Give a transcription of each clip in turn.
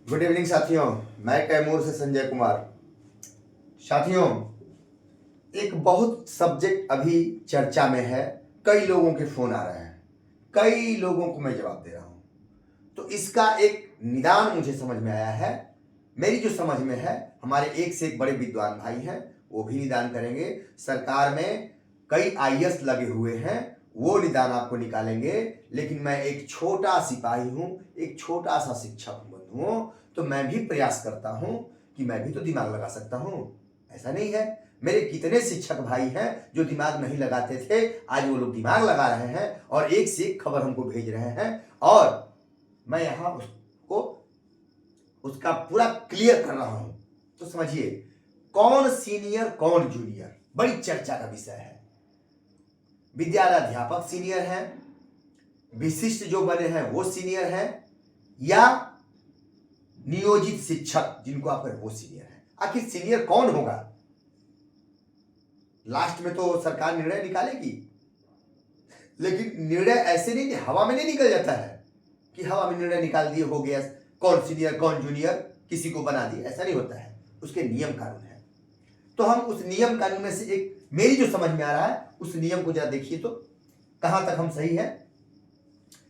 Good evening साथियों। मैं कैमूर से संजय कुमार। साथियों, एक बहुत सब्जेक्ट अभी चर्चा में है। कई लोगों के फोन आ रहे हैं, कई लोगों को मैं जवाब दे रहा हूं। तो इसका एक निदान मुझे समझ में आया है। मेरी जो समझ में है, हमारे एक से एक बड़े विद्वान भाई हैं, वो भी निदान करेंगे। सरकार में कई आईएएस लगे हुए हैं, वो निदान आपको निकालेंगे। लेकिन मैं एक छोटा सिपाही हूं, एक छोटा सा शिक्षक बंधु हूं, तो मैं भी प्रयास करता हूं कि मैं भी तो दिमाग लगा सकता हूं। ऐसा नहीं है। मेरे कितने शिक्षक भाई हैं जो दिमाग नहीं लगाते थे, आज वो लोग दिमाग लगा रहे हैं और एक से एक खबर हमको भेज रहे हैं, और मैं यहां उसको उसका पूरा क्लियर कर रहा हूं। तो समझिए, कौन सीनियर कौन जूनियर बड़ी चर्चा का विषय है। विद्यालय अध्यापक सीनियर हैं, विशिष्ट जो बने हैं वो सीनियर हैं, या नियोजित शिक्षक जिनको आप कहें वो सीनियर है। आखिर सीनियर कौन होगा? लास्ट में तो सरकार निर्णय निकालेगी, लेकिन निर्णय ऐसे नहीं, हवा में नहीं निकल जाता है कि हवा में निर्णय निकाल दिए हो गया, कौन सीनियर कौन जूनियर किसी को बना दिए। ऐसा नहीं होता है, उसके नियम कानून है। तो हम उस नियम कानून में से एक, मेरी जो समझ में आ रहा है उस नियम को जरा देखिए तो कहां तक हम सही है।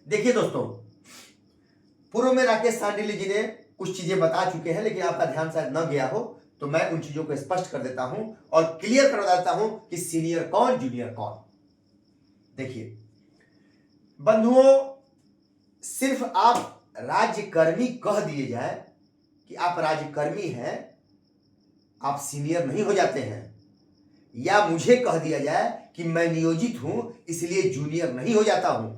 देखिए दोस्तों, पूर्व में राकेश सांडिल्य जी ने कुछ चीजें बता चुके हैं, लेकिन आपका ध्यान शायद न गया हो, तो मैं उन चीजों को स्पष्ट कर देता हूं और क्लियर कर देता हूं कि सीनियर कौन जूनियर कौन। देखिए बंधुओं, सिर्फ आप राज्यकर्मी कह दिए जाए कि आप राज्यकर्मी हैं, आप सीनियर नहीं हो जाते हैं। या मुझे कह दिया जाए कि मैं नियोजित हूं इसलिए जूनियर नहीं हो जाता हूं।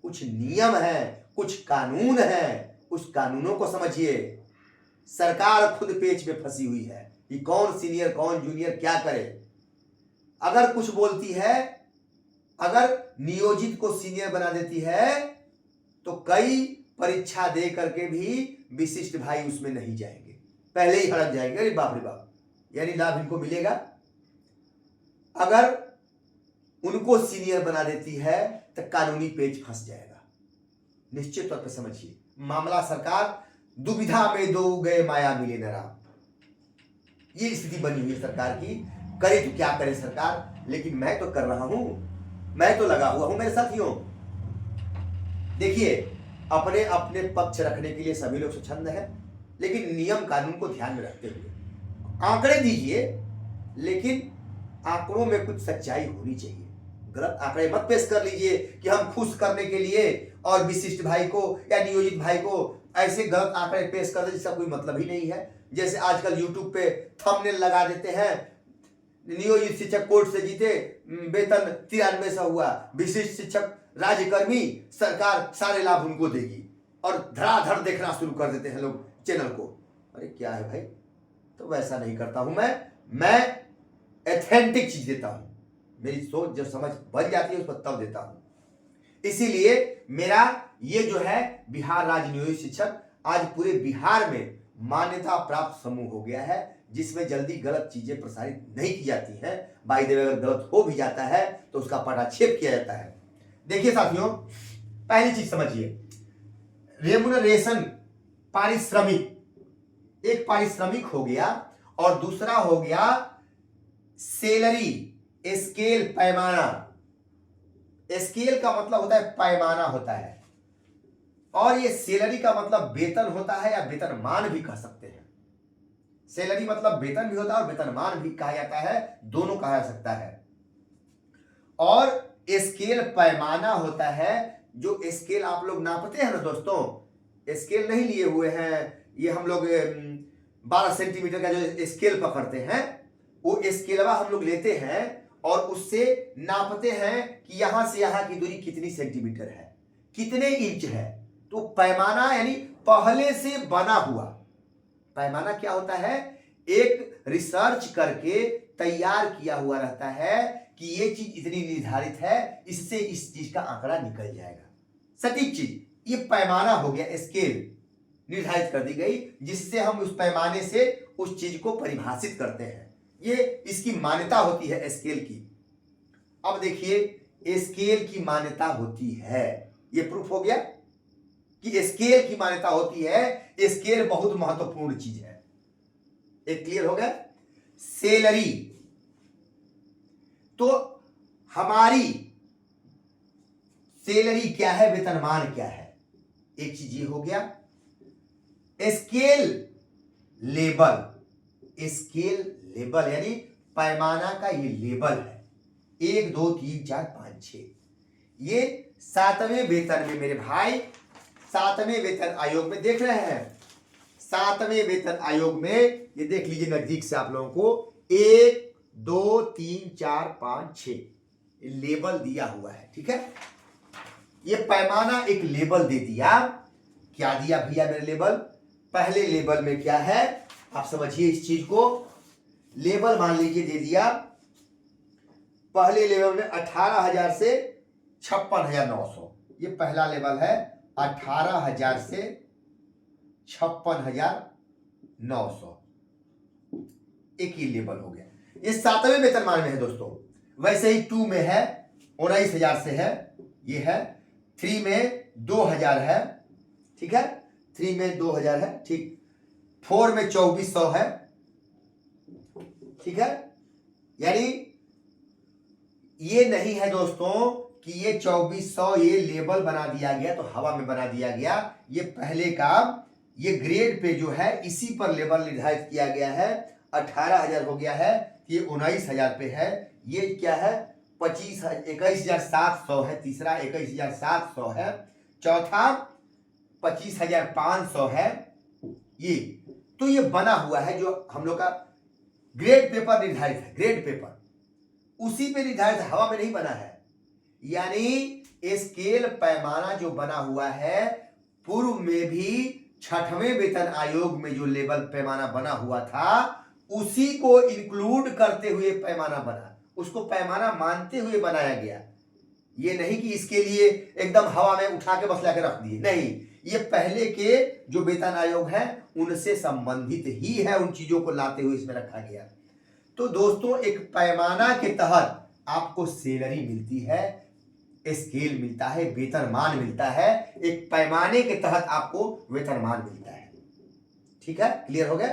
कुछ नियम है, कुछ कानून है, उस कानूनों को समझिए। सरकार खुद पेच में फंसी हुई है कि कौन सीनियर कौन जूनियर क्या करे। अगर कुछ बोलती है, अगर नियोजित को सीनियर बना देती है, तो कई परीक्षा दे करके भी विशिष्ट भाई उसमें नहीं जाएंगे, पहले ही हड़क जाएंगे। अरे बाप रे बाप, यानी लाभ इनको मिलेगा। अगर उनको सीनियर बना देती है तो कानूनी पेच फंस जाएगा। निश्चित तौर पर समझिए, मामला सरकार दुविधा में दो गए माया मिले न राम, ये स्थिति बनी हुई है सरकार की। करे तो क्या करे सरकार, लेकिन मैं तो कर रहा हूं, मैं तो लगा हुआ हूं मेरे साथियों। देखिए, अपने अपने पक्ष रखने के लिए सभी लोग स्वच्छंद है, लेकिन नियम कानून को ध्यान में रखते हुए आंकड़े दीजिए, लेकिन आंकड़ों में कुछ सच्चाई होनी चाहिए। गलत आंकड़े मत पेश कर लीजिए कि हम खुश करने के लिए और विशिष्ट भाई को या नियोजित भाई को ऐसे गलत आंकड़े पेश कर दे जिसका कोई मतलब ही नहीं है। जैसे आजकल यूट्यूब पे थंबनेल लगा देते हैं, नियोजित शिक्षक कोर्ट से जीते, वेतन 9300 हुआ, विशिष्ट शिक्षक राज्यकर्मी, सरकार सारे लाभ उनको देगी, और धड़ाधड़ देखना शुरू कर देते हैं लोग चैनल को। अरे क्या है भाई, तो वैसा नहीं करता हूं मैं एथेंटिक चीज देता हूं। मेरी सोच जब समझ बन जाती है उस पर तब देता हूं। इसीलिए मेरा ये जो है बिहार राज्य नियोजित शिक्षक आज पूरे बिहार में मान्यता प्राप्त समूह हो गया है, जिसमें जल्दी गलत चीजें प्रसारित नहीं की जाती हैं। बाय द वे, अगर गलत हो भी जाता है तो उसका पटाक्षेप किया जाता है। देखिए साथियों, पहली चीज समझिए, रेमुनरेशन पारिश्रमिक, एक पारिश्रमिक हो गया, और दूसरा हो गया सैलरी स्केल पैमाना। स्केल का मतलब होता है पैमाना होता है, और ये सैलरी का मतलब वेतन होता है, या वेतनमान भी कह सकते हैं। सैलरी मतलब वेतन भी होता है और वेतनमान भी कहा जाता है, दोनों कहा जा सकता है। और स्केल पैमाना होता है, जो स्केल आप लोग नापते हैं ना दोस्तों, स्केल नहीं लिए हुए हैं, ये हम लोग 12 सेंटीमीटर का जो स्केल पकड़ते हैं, वो स्केलवा हम लोग लेते हैं और उससे नापते हैं कि यहां से यहां की दूरी कितनी सेंटीमीटर है, कितने इंच है। तो पैमाना यानी पहले से बना हुआ। पैमाना क्या होता है? एक रिसर्च करके तैयार किया हुआ रहता है कि ये चीज इतनी निर्धारित है, इससे इस चीज का आंकड़ा निकल जाएगा, सटीक चीज। ये पैमाना हो गया, स्केल निर्धारित कर दी गई, जिससे हम उस पैमाने से उस चीज को परिभाषित करते हैं। ये इसकी मान्यता होती है स्केल की। अब देखिए, स्केल की मान्यता होती है, ये प्रूफ हो गया। कि स्केल की मान्यता होती है। स्केल बहुत महत्वपूर्ण चीज है। एक क्लियर हो गया। सैलरी, तो हमारी सैलरी क्या है, वेतनमान क्या है, एक चीज ये हो गया। स्केल लेबल, स्केल लेबल यानी पैमाना का ये लेबल है, 1 2 3 4 5 6। ये 7वें वेतन में मेरे भाई, 7वें वेतन आयोग में देख रहे हैं, 7वें वेतन आयोग में ये देख लीजिए नजदीक से आप लोगों को, 1 2 3 4 5 6 लेबल दिया हुआ है। ठीक है, ये पैमाना एक लेबल दे दिया। क्या दिया भैया मेरे लेबल? पहले लेबल में क्या है आप समझिए इस चीज को। लेबल मान लीजिए दे दिया, पहले लेवल में 18,000 से 56,900, ये पहला लेवल है। 18,000 से 56,900 एक ही लेवल हो गया। ये 7वें वेतनमान में है दोस्तों। वैसे ही 2 में है 19,000 से है, ये है। 3 में 2,000 है, ठीक है, 3 में 2,000 है, ठीक। 4 में 2,400 है, ठीक है। यानी ये नहीं है दोस्तों कि ये 2,400 ये लेबल बना दिया गया तो हवा में बना दिया गया। ये पहले का ये ग्रेड पे जो है इसी पर लेबल निर्धारित किया गया है। 18,000 हो गया है, ये 19,000 पे है। ये क्या है 21,700 है, तीसरा 21,700 है, चौथा 25,500 है। ये तो ये बना हुआ है जो हम लोग का ग्रेड पेपर निर्धारित है, ग्रेड पेपर उसी पे निर्धारित, हवा में नहीं बना है। यानी स्केल पैमाना जो बना हुआ है पूर्व में भी 6वें वेतन आयोग में जो लेवल पैमाना बना हुआ था उसी को इंक्लूड करते हुए पैमाना बना, उसको पैमाना मानते हुए बनाया गया। ये नहीं कि इसके लिए एकदम हवा में उठा के बस लाके रख दिए, नहीं, ये पहले के जो वेतन आयोग है उनसे संबंधित ही है, उन चीजों को लाते हुए इसमें रखा गया। तो दोस्तों एक पैमाना के तहत आपको सैलरी मिलती है, स्केल मिलता है, वेतनमान मिलता है। एक पैमाने के तहत आपको वेतनमान मिलता है। ठीक है, क्लियर हो गया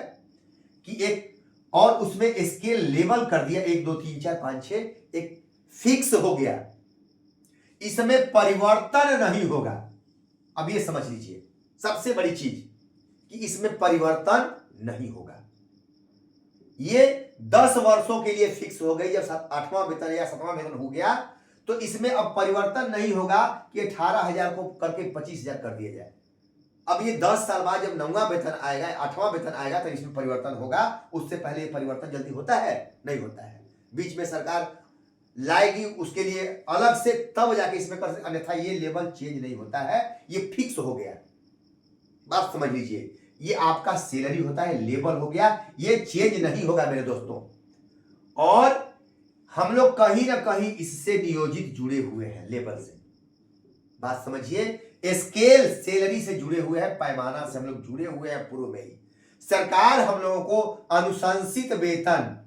कि एक और उसमें स्केल लेवल कर दिया 1 2 3 4 5 6, एक फिक्स हो गया, इसमें परिवर्तन नहीं होगा। अब ये समझ लीजिए सबसे बड़ी चीज कि इसमें परिवर्तन नहीं होगा। ये 10 वर्षों के लिए फिक्स हो गई। जब 8वां वेतन या 7वां वेतन हो गया तो इसमें अब परिवर्तन नहीं होगा कि 18,000 को करके 25,000 कर दिया जाए। अब ये 10 साल बाद जब 9वां वेतन आएगा, 8वां वेतन आएगा तो इसमें परिवर्तन होगा। उससे पहले ये परिवर्तन जल्दी होता है? नहीं होता है। बीच में सरकार लाएगी उसके लिए अलग से, तब जाके इसमें कर, अन्यथा ये लेवल चेंज नहीं होता है, ये फिक्स हो गया। बात समझ लीजिए, ये आपका सैलरी होता है, लेवल हो गया, ये चेंज नहीं होगा मेरे दोस्तों। और हम लोग कहीं ना कहीं इससे नियोजित जुड़े हुए हैं, लेवल से। बात समझिए, स्केल सैलरी से जुड़े हुए हैं, पैमाना से हम लोग जुड़े हुए हैं पूर्व में ही। सरकार हम लोगों को अनुशंसित वेतन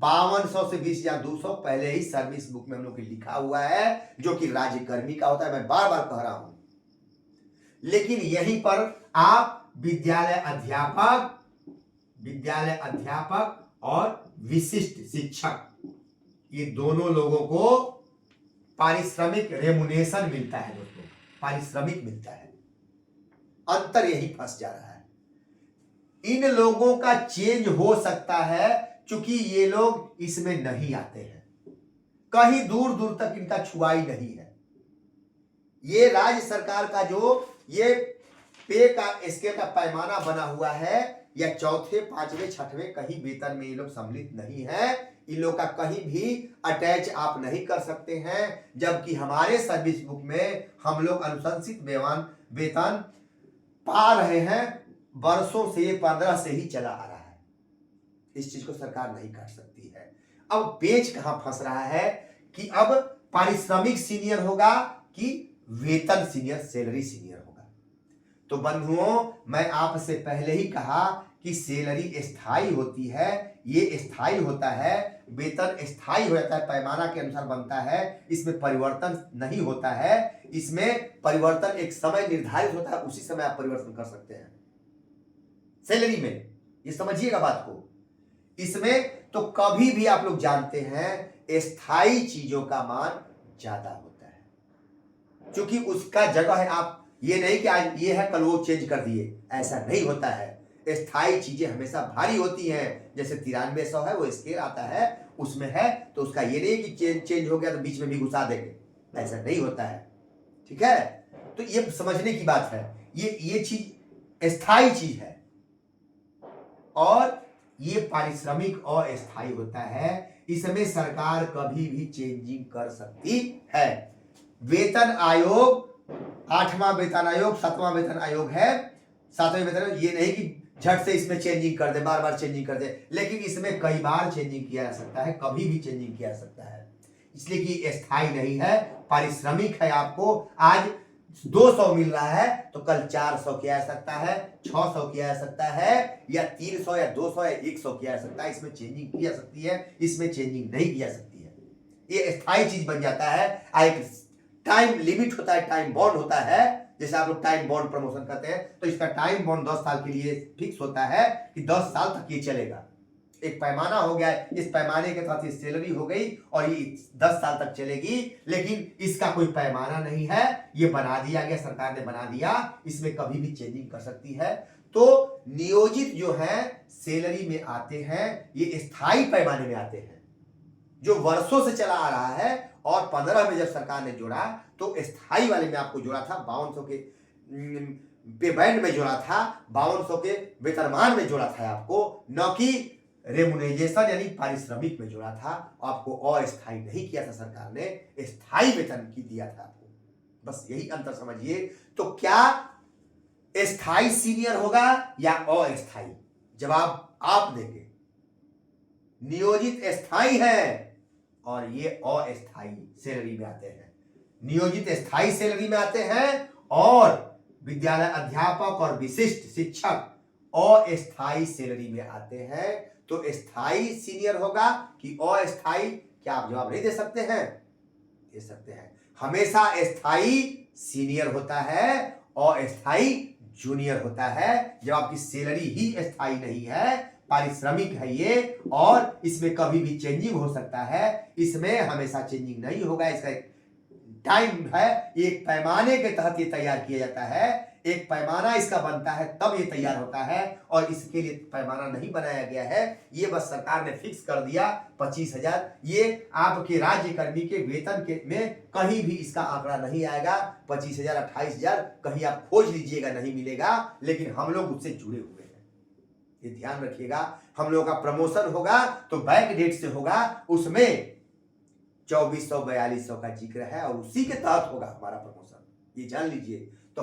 5200 से 20,200 पहले ही सर्विस बुक में हम लोग लिखा हुआ है, जो कि राज्य कर्मी का होता है। मैं बार बार कह रहा हूं, लेकिन यहीं पर आप विद्यालय अध्यापक और विशिष्ट शिक्षक, ये दोनों लोगों को पारिश्रमिक रेमुनेशन मिलता है दोस्तों, पारिश्रमिक मिलता है। अंतर यही फंस जा रहा है। इन लोगों का चेंज हो सकता है क्योंकि ये लोग इसमें नहीं आते हैं, कहीं दूर दूर तक इनका छुआई नहीं है। ये राज्य सरकार का जो ये पे का स्केल का पैमाना बना हुआ है, या 4थे 5वें 6वें कहीं वेतन में ये लोग सम्मिलित नहीं है। इन लोग का कहीं भी अटैच आप नहीं कर सकते हैं। जबकि हमारे सर्विस बुक में हम लोग अनुशंसित वेतन पा रहे हैं, वर्षों से, ये 15 से ही चला आ रहा है। इस चीज को सरकार नहीं कर सकती है। अब पेच कहां फंस रहा है कि अब पारिश्रमिक सीनियर होगा कि वेतन सीनियर, सैलरी सीनियर होगा। तो बंधुओं, मैं आपसे पहले ही कहा कि सैलरी स्थायी होती है, ये स्थायी होता है। वेतन स्थायी हो जाता है, पैमाना के अनुसार बनता है, इसमें परिवर्तन नहीं होता है। इसमें परिवर्तन एक समय निर्धारित होता है, उसी समय आप परिवर्तन कर सकते हैं सैलरी में, ये समझिएगा बात को। इसमें तो कभी भी आप लोग जानते हैं स्थायी चीजों का मान ज्यादा होता है, क्योंकि उसका जगह है। आप ये नहीं कि आज ये है कल वो चेंज कर दिए, ऐसा नहीं होता है। स्थायी चीजें हमेशा भारी होती हैं, जैसे 9300 है वो स्केल आता है उसमें है, तो उसका ये नहीं कि चेंज हो गया तो बीच में भी घुसा देंगे, ऐसा नहीं होता है, ठीक है। तो ये समझने की बात है, ये चीज स्थायी चीज है और ये पारिश्रमिक अस्थायी होता है। इसमें सरकार कभी भी चेंजिंग कर सकती है। वेतन आयोग 8वां वेतन आयोग 7वां वेतन आयोग है, 7वें वेतन आयोग, ये नहीं कि झट से इसमें चेंजिंग कर दे, बार बार चेंजिंग कर दे, लेकिन इसमें कई बार चेंजिंग किया जा सकता है, कभी भी चेंजिंग किया जा सकता है, इसलिए कि अस्थायी नहीं है, पारिश्रमिक है। आपको आज 200 मिल रहा है तो कल 400 किया जा सकता है, 600 किया जा सकता है, या 300 या 200 या 100 किया जा सकता है। इसमें चेंजिंग की जा सकती है, इसमें चेंजिंग नहीं की जा सकती है। ये स्थायी चीज बन जाता है। एक टाइम लिमिट होता है, टाइम बॉन्ड होता है, जैसे आप लोग टाइम बॉन्ड प्रमोशन करते हैं तो इसका टाइम बॉन्ड 10 साल के लिए फिक्स होता है कि 10 साल तक ये चलेगा। एक पैमाना हो गया है, इस पैमाने के तहत ये सैलरी हो गई और ये 10 साल तक चलेगी, लेकिन इसका कोई पैमाना नहीं है, ये बना दिया गया, सरकार ने बना दिया, इसमें कभी भी चेंजिंग कर सकती है। तो नियोजित जो है सैलरी में आते हैं, ये स्थायी पैमाने में आते हैं, जो वर्षों से चला आ रहा है, और 15 में जब सरकार ने जोड़ा तो स्थायी वाले में आपको जोड़ा था 5200 के पे बैंड में जोड़ा था, 5200 के वेतनमान में जोड़ा था आपको, न कि रेमुनेजेशन यानी पारिश्रमिक में जोड़ा था। आपको अस्थायी नहीं किया था सरकार ने, स्थायी वेतन की दिया था आपको, बस यही अंतर समझिए। तो क्या स्थायी सीनियर होगा या अस्थायी? जवाब आप देंगे। नियोजित स्थायी है और ये अस्थायी सैलरी में आते हैं। नियोजित स्थायी सैलरी में आते हैं और विद्यालय अध्यापक और विशिष्ट शिक्षक अस्थायी सैलरी में आते हैं। तो स्थायी सीनियर होगा कि अस्थायी? क्या आप जवाब नहीं दे सकते हैं? दे सकते हैं। हमेशा स्थायी सीनियर होता है, अस्थायी जूनियर होता है। जब आपकी सैलरी ही स्थायी नहीं है, पारिश्रमिक है ये, और इसमें कभी भी चेंजिंग हो सकता है, इसमें हमेशा चेंजिंग नहीं होगा। इसका एक टाइम है, एक पैमाने के तहत ये तैयार किया जाता है, एक पैमाना इसका बनता है तब ये तैयार होता है, और इसके लिए पैमाना नहीं बनाया गया है। ये बस सरकार ने फिक्स कर दिया 25,000। ये आपके राज्य कर्मी के वेतन के में कहीं भी इसका आंकड़ा नहीं आएगा। 25,000 28,000 कहीं आप खोज लीजिएगा, नहीं मिलेगा, लेकिन हम लोग उससे जुड़े हुए हैं, ये ध्यान रखिएगा। हम लोगों का प्रमोशन होगा तो बैक डेट से होगा, उसमें 2400 4200 का जिक्र है और उसी के तहत होगा हमारा प्रमोशन, ये जान लीजिए। तो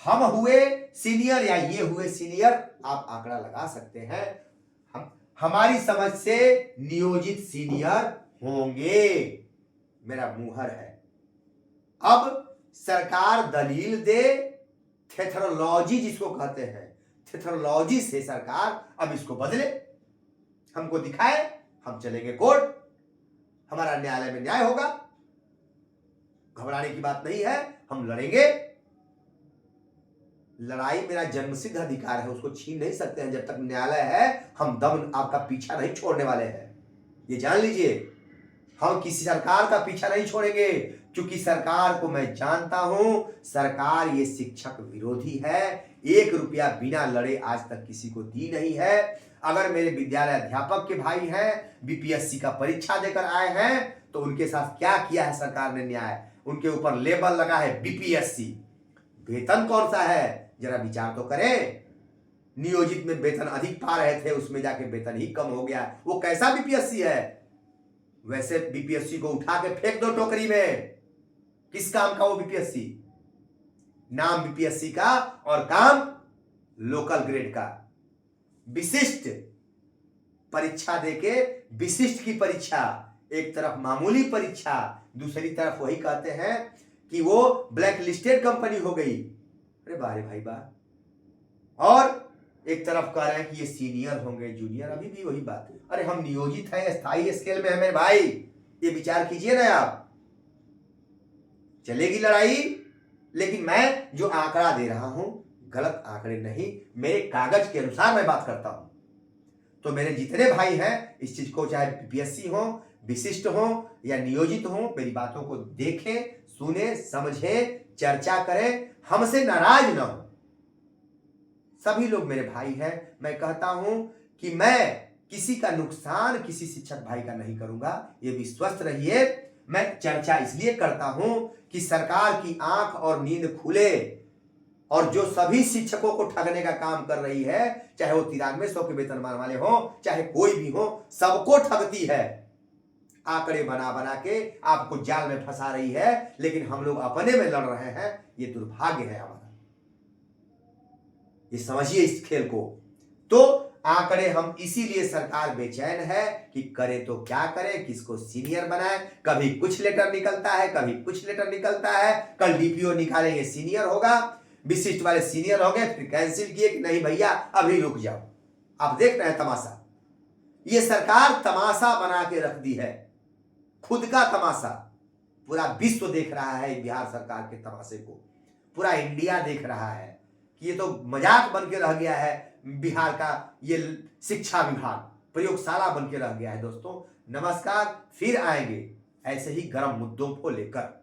हम हुए सीनियर या ये हुए सीनियर, आप आंकड़ा लगा सकते हैं। हमारी समझ से नियोजित सीनियर होंगे, मेरा मुहर है। अब सरकार दलील दे, थेथरोलॉजी जिसको कहते हैं, थेथरोलॉजी से सरकार अब इसको बदले, हमको दिखाए, हम चलेंगे कोर्ट, हमारा न्यायालय में न्याय होगा। घबराने की बात नहीं है, हम लड़ेंगे। लड़ाई मेरा जन्मसिद्ध अधिकार है, उसको छीन नहीं सकते हैं। जब तक न्यायालय है, हम दम आपका पीछा नहीं छोड़ने वाले हैं, ये जान लीजिए। हम किसी सरकार का पीछा नहीं छोड़ेंगे, क्योंकि सरकार को मैं जानता हूं, सरकार ये शिक्षक विरोधी है। 1 रुपया बिना लड़े आज तक किसी को दी नहीं है। अगर मेरे विद्यालय अध्यापक के भाई हैं, बीपीएससी का परीक्षा देकर आए हैं, तो उनके साथ क्या किया है सरकार ने न्याय? उनके ऊपर लेबल लगा है बीपीएससी। वेतन कौन सा है, जरा विचार तो करें। नियोजित में वेतन अधिक पा रहे थे, उसमें जाके वेतन ही कम हो गया, वो कैसा बीपीएससी है? वैसे बीपीएससी को उठा के फेंक दो टोकरी में। किस काम का वो बीपीएससी? नाम बीपीएससी का और काम लोकल ग्रेड का। विशिष्ट परीक्षा देके, विशिष्ट की परीक्षा, एक तरफ मामूली परीक्षा, दूसरी तरफ वही कहते हैं कि वो ब्लैक लिस्टेड कंपनी हो गई। अरे बारे भाई बा। और एक तरफ कह रहे हैं कि ये सीनियर होंगे जूनियर, अभी भी वही बात है। अरे हम नियोजित हैं, स्थायी स्केल में है मेरे भाई, ये विचार कीजिए ना आप। चलेगी लड़ाई, लेकिन मैं जो आंकड़ा दे रहा हूं गलत आंकड़े नहीं, मेरे कागज के अनुसार मैं बात करता हूं। तो मेरे जितने भाई हैं इस चीज को, चाहे पीपीएससी हो, विशिष्ट हो या नियोजित हो, मेरी बातों को देखें, सुने, समझें, चर्चा करें, हमसे नाराज ना हो। सभी लोग मेरे भाई हैं। मैं कहता हूं कि मैं किसी का नुकसान किसी शिक्षक भाई का नहीं करूंगा, ये विश्वस्त रहिए। मैं चर्चा इसलिए करता हूं कि सरकार की आंख और नींद खुले, और जो सभी शिक्षकों को ठगने का काम कर रही है, चाहे वो 9300 के वेतनमान वाले हो, चाहे कोई भी हो, सबको ठगती है। आंकड़े बना बना के आपको जाल में फंसा रही है, लेकिन हम लोग अपने में लड़ रहे हैं। ये दुर्भाग्य है हमारा, ये समझिए इस खेल को। तो आंकड़े हम इसीलिए सरकार बेचैन है कि करे तो क्या करे, किसको सीनियर बनाए। कभी कुछ लेटर निकलता है, कभी कुछ लेटर निकलता है। कल डीपीओ निकालेंगे सीनियर होगा, विशिष्ट वाले सीनियर हो गए, फिर कैंसिल किए कि नहीं भैया अभी रुक जाओ। आप देख रहे हैं तमाशा, ये सरकार तमाशा बना के रख दी है, खुद का तमाशा। पूरा विश्व देख रहा है बिहार सरकार के तमाशे को, पूरा इंडिया देख रहा है कि ये तो मजाक बन के रह गया है। बिहार का ये शिक्षा विभाग प्रयोगशाला बन के रह गया है। दोस्तों नमस्कार, फिर आएंगे ऐसे ही गर्म मुद्दों को लेकर।